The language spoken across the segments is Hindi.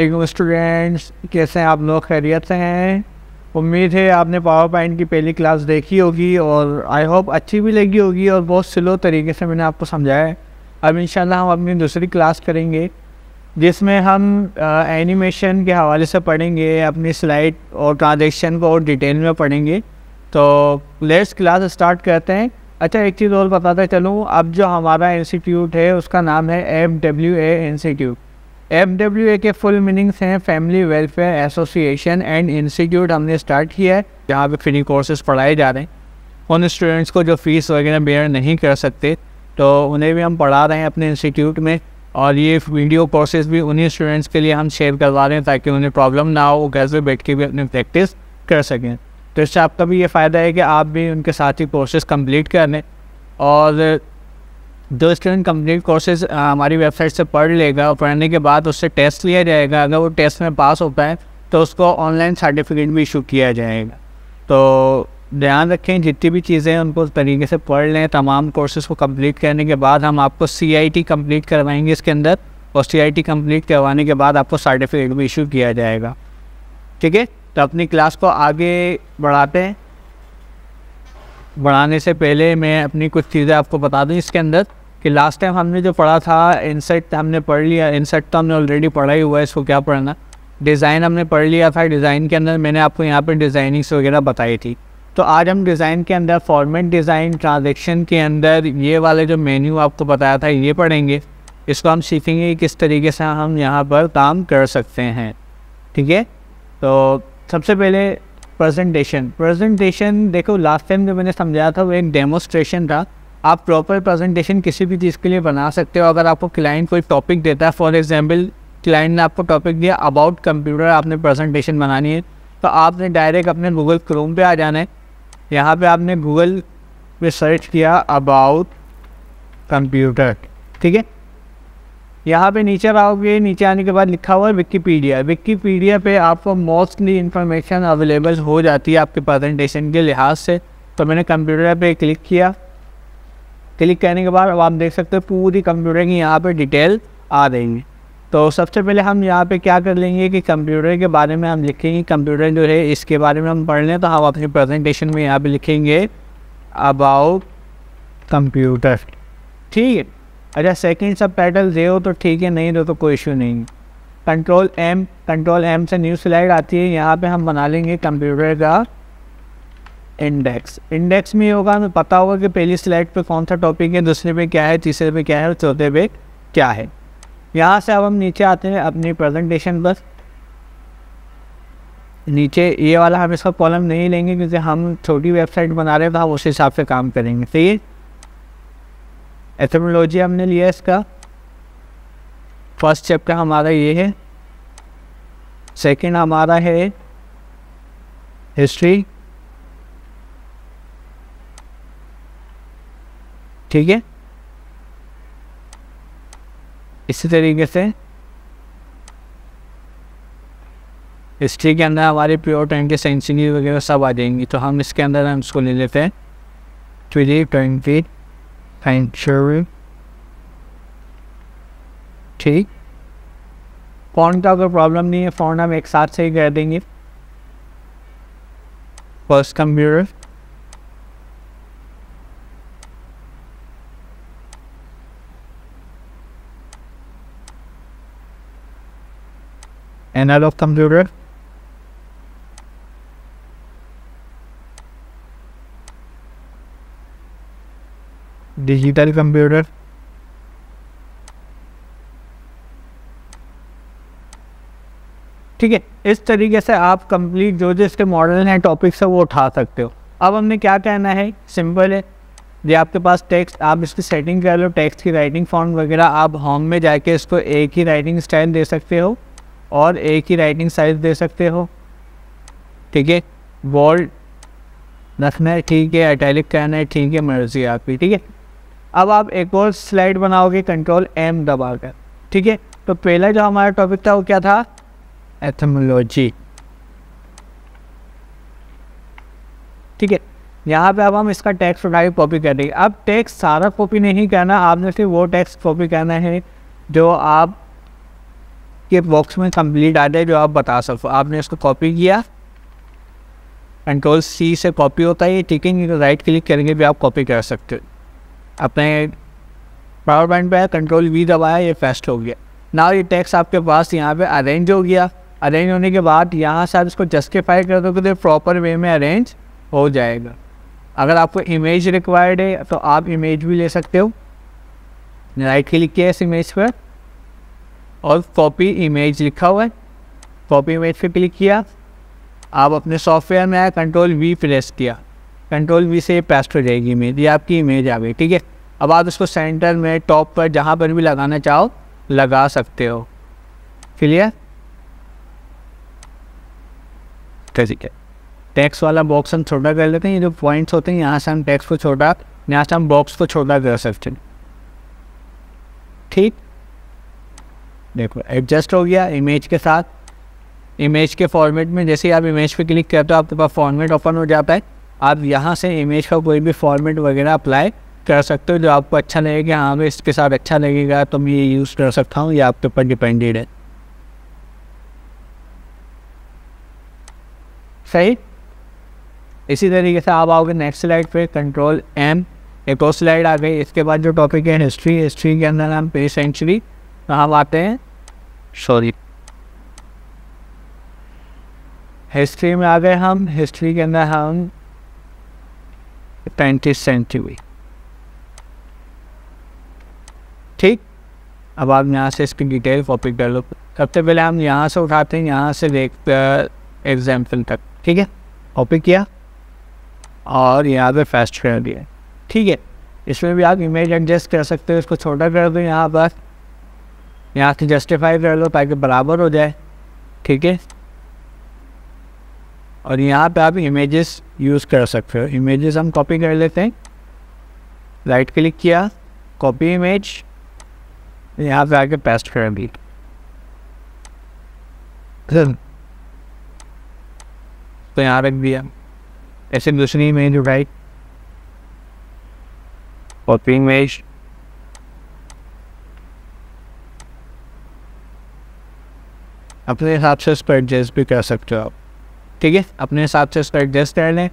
स्टूडेंट्स, कैसे हैं आप लोग? खैरियत से हैं? उम्मीद है आपने पावर पॉइंट की पहली क्लास देखी होगी और आई होप अच्छी भी लगी होगी और बहुत स्लो तरीके से मैंने आपको समझाया है। अब इंशाल्लाह हम अपनी दूसरी क्लास करेंगे जिसमें हम एनिमेशन के हवाले से पढ़ेंगे, अपनी स्लाइड और ट्रांजेक्शन को और डिटेल में पढ़ेंगे। तो लेट्स क्लास स्टार्ट करते हैं। अच्छा, एक चीज़ और बताता चलूँ, अब जो हमारा इंस्टीट्यूट है उसका नाम है FWA इंस्टीट्यूट। FWA के फुल मीनिंग्स हैं family welfare association and institute. हमने स्टार्ट किया है जहाँ पे फ्री कोर्सेज पढ़ाए जा रहे हैं। उन स्टूडेंट्स को जो फ़ीस वगैरह बेयर नहीं कर सकते तो उन्हें भी हम पढ़ा रहे हैं अपने इंस्टीट्यूट में, और ये वीडियो कोर्सेज भी उन्हीं स्टूडेंट्स के लिए हम शेयर करवा रहे हैं ताकि उन्हें प्रॉब्लम ना हो, वो घर से बैठ के भी अपनी प्रैक्टिस कर सकें। तो इससे आपका भी ये फ़ायदा है कि आप भी उनके साथ ही कोर्सेज कंप्लीट कर लें। और जो स्टूडेंट कंप्लीट कोर्सेज हमारी वेबसाइट से पढ़ लेगा और पढ़ने के बाद उससे टेस्ट लिया जाएगा, अगर वो टेस्ट में पास होता है तो उसको ऑनलाइन सर्टिफिकेट भी इशू किया जाएगा। तो ध्यान रखें, जितनी भी चीज़ें उनको उस तरीके से पढ़ लें। तमाम कोर्सेज को कंप्लीट करने के बाद हम आपको CIT कंप्लीट करवाएंगे इसके अंदर, और CIT कंप्लीट करवाने के बाद आपको सर्टिफिकेट भी इशू किया जाएगा। ठीक है, तो अपनी क्लास को आगे बढ़ाते हैं। बढ़ाने से पहले मैं अपनी कुछ चीज़ें आपको बता दूं इसके अंदर कि लास्ट टाइम हमने जो पढ़ा था इंसर्ट हमने पढ़ लिया। इंसर्ट तो हमने ऑलरेडी पढ़ा ही हुआ है, इसको क्या पढ़ना। डिज़ाइन हमने पढ़ लिया था। डिज़ाइन के अंदर मैंने आपको यहाँ पर डिज़ाइनिंग्स वगैरह बताई थी। तो आज हम डिज़ाइन के अंदर फॉर्मेट डिज़ाइन, ट्रांजेक्शन के अंदर ये वाले जो मेन्यू आपको बताया था ये पढ़ेंगे। इसको हम सीखेंगे कि किस तरीके से हम यहाँ पर काम कर सकते हैं। ठीक है, तो सबसे पहले प्रेजेंटेशन देखो, लास्ट टाइम जो मैंने समझाया था वो एक डेमोस्ट्रेशन था। आप प्रॉपर प्रेजेंटेशन किसी भी चीज़ के लिए बना सकते हो। अगर आपको क्लाइंट कोई टॉपिक देता है, फॉर एग्जांपल क्लाइंट ने आपको टॉपिक दिया अबाउट कंप्यूटर, आपने प्रेजेंटेशन बनानी है, तो आपने डायरेक्ट अपने गूगल क्रोम पे आ जाना है। यहाँ पे आपने गूगल पे सर्च किया अबाउट कंप्यूटर। ठीक है, यहाँ पे नीचे आओगे, नीचे आने के बाद लिखा हुआ है विकिपीडिया। विकिपीडिया पे आपको मोस्टली इन्फॉर्मेशन अवेलेबल हो जाती है आपके प्रेजेंटेशन के लिहाज से। तो मैंने कंप्यूटर पे क्लिक किया। क्लिक करने के बाद अब आप देख सकते हो पूरी कंप्यूटर की यहाँ पे डिटेल आ रही है। तो सबसे पहले हम यहाँ पे क्या कर लेंगे कि कंप्यूटर के बारे में हम लिखेंगे। कंप्यूटर जो है इसके बारे में हम पढ़ लें, तो हम अपनी प्रेजेंटेशन में यहाँ पे लिखेंगे अबाउट कंप्यूटर। ठीक है, अच्छा सेकंड सब टाइटल दे हो तो ठीक है, नहीं दो तो कोई इशू नहीं। कंट्रोल एम से न्यू स्लाइड आती है। यहाँ पे हम बना लेंगे कंप्यूटर का इंडेक्स। इंडेक्स में होगा, हमें पता होगा कि पहली स्लाइड पे कौन सा टॉपिक है, दूसरे पे क्या है, तीसरे पे क्या है और चौथे पे क्या है। यहाँ से अब हम नीचे आते हैं अपनी प्रेजेंटेशन पर। नीचे ये वाला हम इसका कॉलम नहीं लेंगे क्योंकि हम छोटी वेबसाइट बना रहे हैं, तो हम उस हिसाब से काम करेंगे। सही है, एथिमोलॉजी हमने लिया इसका। फर्स्ट चैप्टर हमारा ये है। सेकंड हमारा है हिस्ट्री। ठीक है, इसी तरीके से हिस्ट्री के अंदर हमारे प्योर टाइम के सेंचुरी वगैरह सब आ जाएंगी। तो हम इसके अंदर हम इसको ले लेते हैं 2020 सेंचुरी। ठीक, फॉन्ट का कोई प्रॉब्लम नहीं है, फॉन्ट हम एक साथ से ही कर देंगे। First computer, analogue computer, digital computer, ठीक है। इस तरीके से आप कंप्लीट जो जो इसके मॉडल हैं, टॉपिक्स है, वो उठा सकते हो। अब हमने क्या कहना है, सिंपल है। ये आपके पास टेक्स्ट, आप इसकी सेटिंग कर लो, टेक्स्ट की राइटिंग फॉन्ट वगैरह। आप होम में जाके इसको एक ही राइटिंग स्टाइल दे सकते हो और एक ही राइटिंग साइज दे सकते हो। ठीक है, बोल्ड रखना है, ठीक है, इटैलिक करना है, ठीक है, मर्जी आपकी। ठीक है, अब आप एक और स्लाइड बनाओगे कंट्रोल M दबाकर। ठीक है, तो पहला जो हमारा टॉपिक था वो क्या था, एथिमोलॉजी। ठीक है, यहाँ पे अब हम इसका टेक्स्ट उठा के कॉपी कर देंगे। अब टेक्स्ट सारा कॉपी नहीं करना, आपने सिर्फ वो टेक्स्ट कॉपी करना है जो आप आपके बॉक्स में कंप्लीट आ जाए जो आप बता सको। आपने इसको कॉपी किया, Ctrl+C से कॉपी होता है ये, ठीक है। राइट क्लिक करेंगे भी आप कॉपी कर सकते हो। अपने पावर पॉइंट पे Ctrl+V दबाया, ये पेस्ट हो गया। नाउ ये टेक्स्ट आपके पास यहाँ पे अरेंज हो गया। अरेंज होने के बाद यहाँ से आप इसको जस्टिफाई कर दोगे तो प्रॉपर वे में अरेंज हो जाएगा। अगर आपको इमेज रिक्वायर्ड है तो आप इमेज भी ले सकते हो। राइट क्लिक किया इस इमेज पर और कॉपी इमेज लिखा हुआ है, कॉपी इमेज पे क्लिक किया। आप अपने सॉफ्टवेयर में आए, Ctrl+V प्रेस किया, Ctrl+V से ये पेस्ट हो जाएगी इमेज, ये आपकी इमेज आ गई, ठीक है। अब आप इसको सेंटर में, टॉप पर, जहाँ पर भी लगाना चाहो लगा सकते हो। क्लियर? ठीक है। टेक्स्ट वाला बॉक्स हम छोटा कर लेते हैं। ये जो पॉइंट्स होते हैं यहाँ से हम टेक्स्ट को छोटा, यहाँ से हम बॉक्स को छोटा कर सकते हैं, ठीक। देखो एडजस्ट हो गया इमेज के साथ। इमेज के फॉर्मेट में जैसे ही आप इमेज पे क्लिक करते हो आपके पास फॉर्मेट ओपन हो जाता है। आप यहाँ से इमेज का कोई भी फॉर्मेट वगैरह अप्लाई कर सकते हो जो आपको अच्छा लगेगा। हाँ तो इसके साथ अच्छा लगेगा तो मैं ये यूज़ कर सकता हूँ, ये आपके ऊपर डिपेंडेड है। सही। इसी तरीके से आप आओगे नेक्स्ट स्लाइड पे, Ctrl+M, एक और स्लाइड आ गई। इसके बाद जो टॉपिक है हिस्ट्री, हिस्ट्री के अंदर हम पेज सेंचुरी, तो हम आते हैं, सॉरी हिस्ट्री में आ गए हम। हिस्ट्री के अंदर हम 20th सेंचुरी, ठीक। अब आप यहाँ से इसकी डिटेल कॉपी कर लो। सबसे पहले हम यहाँ से उठाते हैं, यहाँ से देखते एग्जाम्पल तक, ठीक है। कॉपी किया और यहाँ पे पेस्ट कर दिया, ठीक है। इसमें भी आप इमेज एडजस्ट कर सकते हो, इसको छोटा कर दो यहाँ पर, यहाँ से जस्टिफाई कर लो ताकि बराबर हो जाए, ठीक है। और यहाँ पे आप इमेजेस यूज़ कर सकते हो। इमेजेस हम कॉपी कर लेते हैं, राइट क्लिक किया, कॉपी इमेज, यहाँ पे आके पेस्ट कर दी। तो यहाँ रख दिया। ऐसे दूसरी इमेज उठाई, कॉपी इमेज, अपने हिसाब से इसको एडजस्ट भी कर सकते हो आप, ठीक है। अपने हिसाब से इसको एडजस्ट कर लें।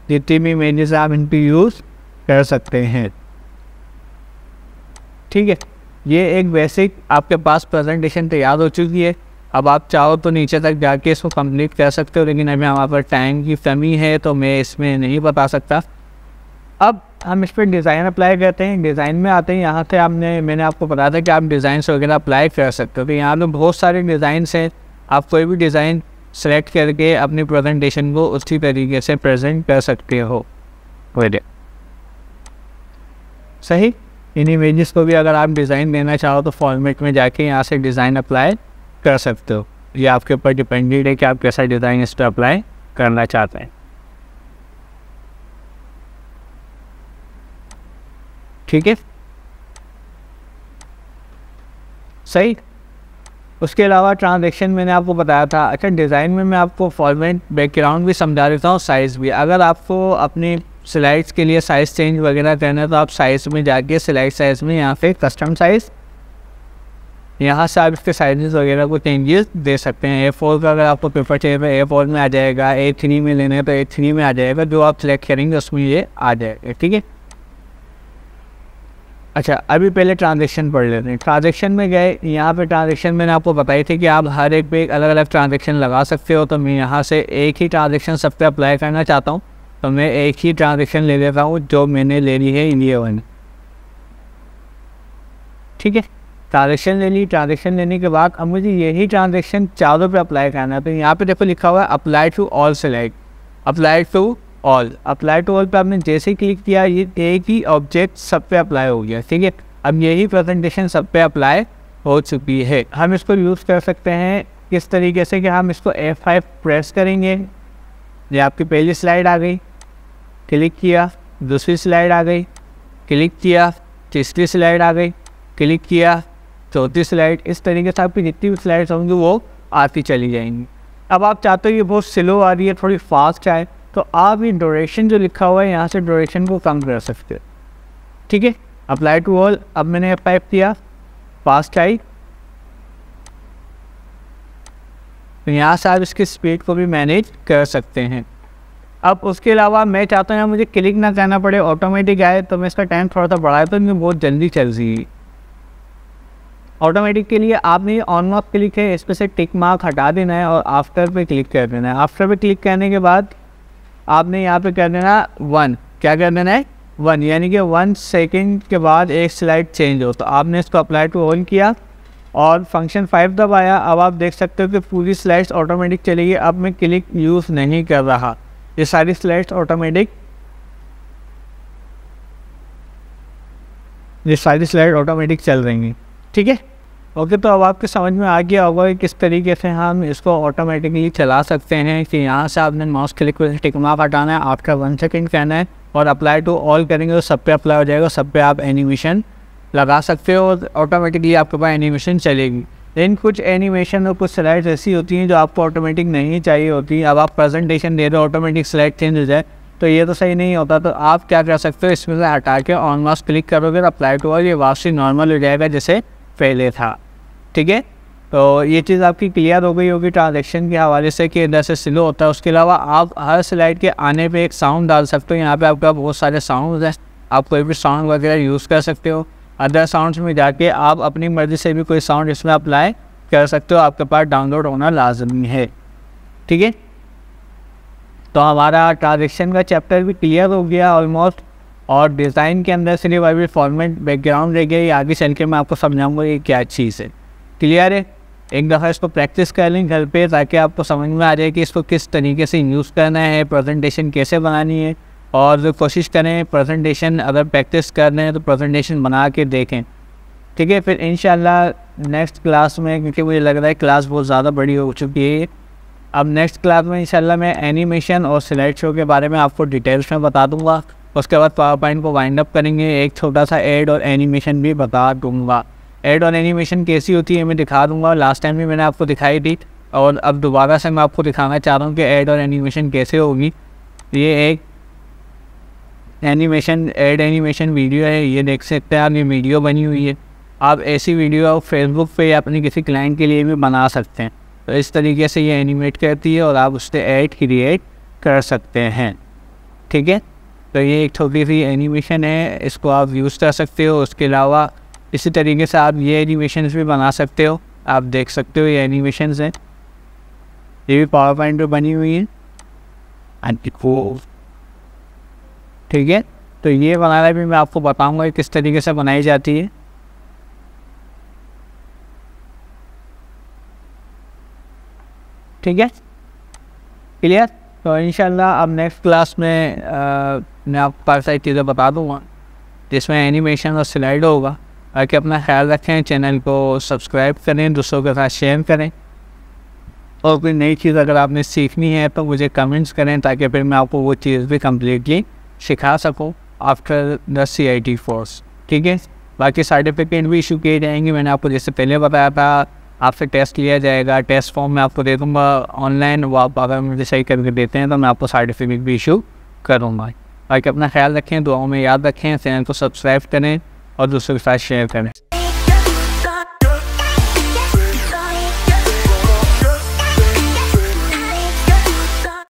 जितनी भी इमेजेस आप इन पर यूज़ कर सकते हैं, ठीक है। ये एक बेसिक आपके पास प्रेजेंटेशन तैयार हो चुकी है। अब आप चाहो तो नीचे तक जाके इसको कंप्लीट कर सकते हो, लेकिन अभी हमारे पास टाइम की कमी है तो मैं इसमें नहीं बता सकता। अब हम इस पर डिज़ाइन अप्लाई करते हैं। डिज़ाइन में आते हैं, यहाँ से मैंने आपको बताया था कि आप डिज़ाइंस वगैरह अप्लाई कर सकते हो। तो यहाँ पे बहुत सारे डिज़ाइंस हैं, आप कोई भी डिज़ाइन सेलेक्ट करके अपनी प्रेजेंटेशन को उसी तरीके से प्रेजेंट कर सकते हो। सही। इन इमेजेस को भी अगर आप डिज़ाइन देना चाहो तो फॉर्मेट में जाके यहाँ से डिज़ाइन अप्लाई कर सकते हो। ये आपके ऊपर डिपेंडेड है कि आप कैसा डिज़ाइन इस पर अप्लाई करना चाहते हैं, ठीक है। सही। उसके अलावा ट्रांजैक्शन मैंने आपको बताया था। अच्छा, डिज़ाइन में मैं आपको फॉर्मेट, बैकग्राउंड भी समझा देता हूँ, साइज़ भी। अगर आपको अपनी स्लाइड्स के लिए साइज़ चेंज वगैरह करना है तो आप साइज़ में जाके स्लाइड साइज़ में यहाँ पे कस्टम साइज़, यहाँ से आप इसके साइजेस वगैरह को चेंजेस दे सकते हैं। A4 का अगर आपको पेपर चाहिए तो A4 में आ जाएगा, A3 में लेना है तो A3 में आ जाएगा, जो आप सिलेक्ट करेंगे उसमें ये आ जाएगा, ठीक है। अच्छा, अभी पहले ट्रांजैक्शन पढ़ लेते हैं। ट्रांजैक्शन में गए, यहाँ पे ट्रांजैक्शन मैंने आपको बताई थी कि आप हर एक पे एक अलग अलग ट्रांजैक्शन लगा सकते हो। तो मैं यहाँ से एक ही ट्रांजैक्शन सब पे अप्लाई करना चाहता हूँ, तो मैं एक ही ट्रांजैक्शन ले लेता हूँ जो मैंने ले ली है ये वाली, ठीक है। ट्रांजैक्शन ले ली। ट्रांजैक्शन लेने के बाद अब मुझे यही ट्रांजैक्शन चारों पे अप्लाई करना है। तो यहाँ पे देखो लिखा हुआ है apply to all select, apply to all. Apply to all पे आपने जैसे ही क्लिक किया ये एक ही ऑब्जेक्ट सब पे अप्लाई हो गया, ठीक है। अब यही प्रेजेंटेशन सब पे अप्लाई हो चुकी है। हम इसको यूज़ कर सकते हैं किस तरीके से कि हम इसको F5 प्रेस करेंगे, ये आपकी पहली स्लाइड आ गई, क्लिक किया, दूसरी स्लाइड आ गई, क्लिक किया, तीसरी स्लाइड आ गई, क्लिक किया, चौथी स्लाइड। इस तरीके से आपकी जितनी भी स्लाइड्स होंगी वो आती चली जाएंगी। अब आप चाहते हो ये बहुत स्लो आ रही है, थोड़ी फास्ट आए, तो आप ये ड्यूरेशन जो लिखा हुआ है यहाँ से ड्यूरेशन को कम कर सकते हो, ठीक है। अप्लाई टू ऑल, अब मैंने F5 किया, फास्ट आई, तो यहाँ से आप इसकी स्पीड को भी मैनेज कर सकते हैं। अब उसके अलावा मैं चाहता हूँ मुझे क्लिक ना करना पड़े, ऑटोमेटिक आए, तो मैं इसका टाइम थोड़ा सा बढ़ाया तो मैं बहुत जल्दी चल रही। ऑटोमेटिक के लिए आपने ऑन ऑफ क्लिक है, इस पर से टिक मार्क हटा देना है और आफ्टर पे क्लिक कर देना है। आफ्टर पे क्लिक करने के बाद आपने यहाँ पे कर देना 1, क्या कर देना है 1, यानी कि 1 सेकेंड के बाद एक स्लाइड चेंज हो। तो आपने इसको अप्लाई टू ऑन किया और फंक्शन 5 दबाया। अब आप देख सकते हो कि पूरी स्लाइड्स ऑटोमेटिक चलेगी। अब मैं क्लिक यूज़ नहीं कर रहा, ये सारी स्लाइड्स ऑटोमेटिक चल रही हैं। ठीक है, ओके। तो अब आपके समझ में आ गया होगा कि किस तरीके से हम इसको ऑटोमेटिकली चला सकते हैं कि यहाँ से आपने माउस क्लिक कर टिक मार्क हटाना है, आफ्टर 1 सेकेंड कहना है और अप्लाई टू ऑल करेंगे तो सब पे अप्लाई हो जाएगा, सब पे आप एनिमेशन लगा सकते हो और ऑटोमेटिकली आपके पास एनिमेशन चलेगी। लेकिन कुछ एनिमेशन और कुछ स्लाइड्स ऐसी होती हैं जो आपको ऑटोमेटिक नहीं चाहिए होती। अब आप प्रेजेंटेशन दे रहे हो, ऑटोमेटिक स्लाइड चेंज हो जाए तो ये तो सही नहीं होता। तो आप क्या कर सकते हो, इसमें से हटा के ऑन माउस क्लिक करोगे तो अप्लाई टू ऑल, ये वापसी नॉर्मल हो जाएगा जैसे पहले था। ठीक है, तो ये चीज़ आपकी क्लियर हो गई होगी ट्रांजैक्शन के हवाले से कि इधर से स्लो होता है। उसके अलावा आप हर स्लाइड के आने पे एक साउंड डाल सकते हो। यहाँ पे आपका बहुत सारे साउंड हैं, आप कोई भी साउंड वगैरह यूज़ कर सकते हो। अदर साउंड्स में जाके आप अपनी मर्ज़ी से भी कोई साउंड इसमें अप्लाई कर सकते हो, आपके पास डाउनलोड होना लाजमी है। ठीक है, तो हमारा ट्रांजैक्शन का चैप्टर भी क्लियर हो गया ऑलमोस्ट। और डिज़ाइन के अंदर सिर्फ अभी फॉर्मेट बैकग्राउंड रह गया, ये आगे चल के मैं आपको समझाऊंगा ये क्या चीज़ है। क्लियर है, एक दफ़ा इसको प्रैक्टिस कर लें घर पे ताकि आपको समझ में आ जाए कि इसको किस तरीके से यूज़ करना है, प्रेजेंटेशन कैसे बनानी है। और कोशिश करें प्रेजेंटेशन अगर प्रैक्टिस कर रहे हैं तो प्रेजेंटेशन बना के देखें। ठीक है, फिर इंशाल्लाह नेक्स्ट क्लास में, क्योंकि मुझे लग रहा है क्लास बहुत ज़्यादा बड़ी हो चुकी है, अब नेक्स्ट क्लास में इंशाल्लाह मैं एनिमेशन और स्लाइड शो के बारे में आपको डिटेल्स में बता दूंगा। उसके बाद पावर पॉइंट को वाइंड अप करेंगे, एक छोटा सा ऐड और एनिमेशन भी बता दूंगा। ऐड और एनिमेशन कैसी होती है मैं दिखा दूंगा, लास्ट टाइम भी मैंने आपको दिखाई थी और अब दोबारा से मैं आपको दिखाना चाह रहा हूँ कि ऐड और एनिमेशन कैसे होगी। ये एक ऐड एनिमेशन वीडियो है, ये देख सकते हैं आप, ये वीडियो बनी हुई है। आप ऐसी वीडियो आप फेसबुक पे या अपने किसी क्लाइंट के लिए भी बना सकते हैं। तो इस तरीके से ये एनिमेट करती है और आप उससे ऐड क्रिएट कर सकते हैं। ठीक है, तो ये एक छोटी सी एनिमेशन है, इसको आप यूज़ कर सकते हो। उसके अलावा इसी तरीके से आप ये एनिमेशंस भी बना सकते हो, आप देख सकते हो ये एनिमेशंस हैं, ये भी पावर पॉइंट पे बनी हुई है। ठीक है, तो ये बनाना भी मैं आपको बताऊंगा किस तरीके से बनाई जाती है। ठीक है, क्लियर। तो इंशाल्लाह अब नेक्स्ट क्लास में मैं आपको काफ़ी सारी चीज़ें बता दूंगा जिसमें एनिमेशन और स्लाइड होगा। बाकी अपना ख्याल रखें, चैनल को सब्सक्राइब करें, दूसरों के साथ शेयर करें और कोई नई चीज़ अगर आपने सीखनी है तो मुझे कमेंट्स करें ताकि फिर मैं आपको वो चीज़ भी कम्प्लीटली सिखा सकूँ आफ्टर द CIT कोर्स। ठीक है, बाकी सर्टिफिकेट भी इशू किए जाएंगे, मैंने आपको जैसे पहले बताया था। आपसे टेस्ट लिया जाएगा, टेस्ट फॉर्म मैं आपको दे दूँगा ऑनलाइन, वो आप अगर मुझे सही करके देते हैं तो मैं आपको सर्टिफिकेट भी इशू करूँगा। बाकी अपना ख्याल रखें, दुआओं में याद रखें, चैनल को सब्सक्राइब करें और दूसरों के साथ शेयर करें।